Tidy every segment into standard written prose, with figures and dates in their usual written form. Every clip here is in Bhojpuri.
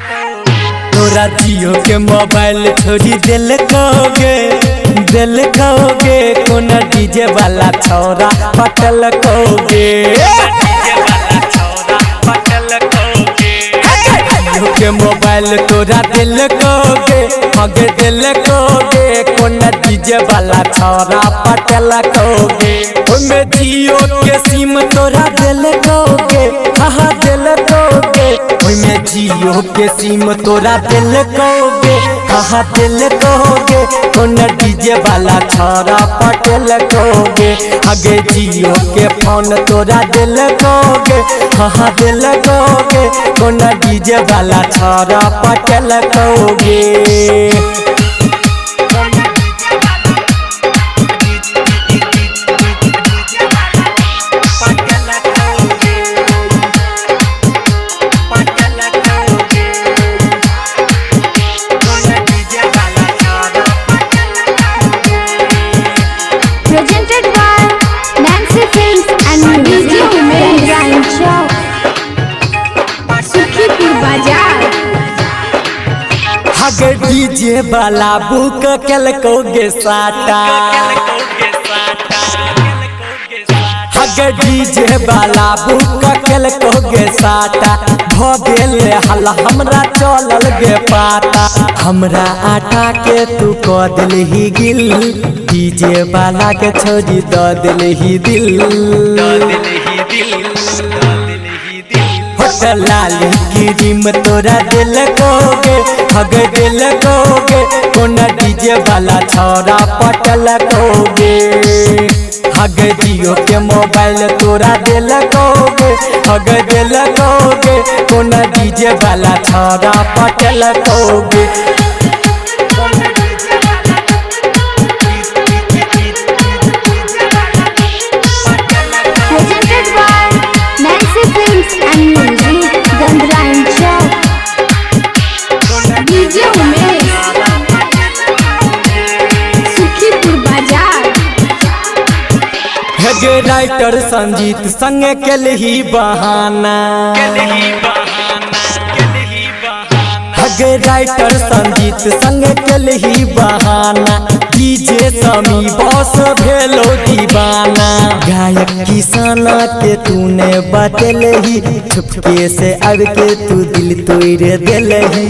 तोरा जियो के मोबाइल छोड़ी दिल कहोगे कोना डीजे वाला छोरा पटल कहोगे के मोबाइल तोरा दिल कहोगे हगे दिल कहोगे कोना डीजे वाला छोरा पटल कहोगे ओमे जियो के सिम तोरा दिल कहोगे हाँ दिल कहोगे ओमे जियो के सिम तोरा दिल कहोगे हाँ दिल कहोगे कोना डीजे वाला छोरा पटल कहोगे हगे जियो के फोन तोरा दिल कहोगे हाँ दिल कहोगे कोना डीजे वाला छोरा पटल कहोगे। Presented by Nancy Films and DJ Umesh Sukhipur बाजार। हगे डीजे वाला बुक कल कोगे साटा हगे डीजे वाला बुक कल कोगे साटा भगेल हल हमरा चलल गे पाता हमरा आटा के तू क दिल ही गिल डीजे वाला के छोड़ी द दिल ही दिल लाली क्रीम तोरा दिल कहोगे हग दिल कहोगे कोना डीजे वाला छोरा पटल कहोगे हग जियो के मोबाइल तोरा दिल कहोगे हग दिल कहोगे कोना डीजे वाला छोरा पटल कहोगे। Presented by Nancy Films and Music Gandhrain Chowk DJ Umesh Sukhipur बाजार। हगे राइटर संजीत संग कल ही बहाना हगे राइटर संजीत संग कल ही बहाना डीजे समी बॉस भेलो दीवाना गायक किसाना के तूने बदल ही छुपके से अब के तू दिल तोड़ दिल ही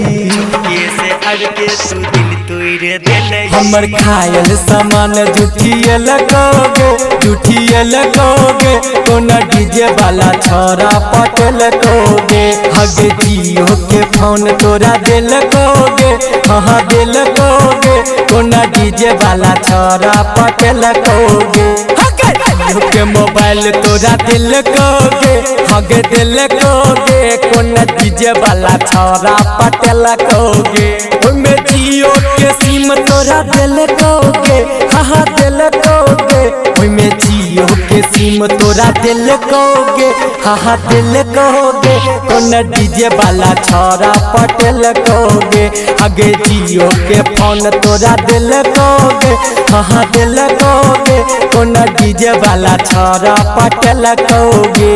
हमर खायल सामान जुठिए लगोगे कोना डीजे वाला छोरा पटल कहोगे हगे जियो के फोन तोरा दिल कहोगे हाँ दिल कहोगे कोना डीजे वाला छोरा पटल कहोगे के मोबाइल तोरा दिल कहोगे हगे दिल कहोगे कोना डीजे वाला छोरा पटल कहोगे ओमे जियो के सिम तोरा दिल कहोगे हाँ दिल कहोगे ओमे जियो के सिम तोरा दिल कहोगे हाँ दिल कहोगे कोना डीजे वाला छोरा पटल कहोगे हगे जियो के फोन तोरा दिल कहोगे हाँ दिल कहोगे कोना डीजे वाला छोरा पटल कहोगे।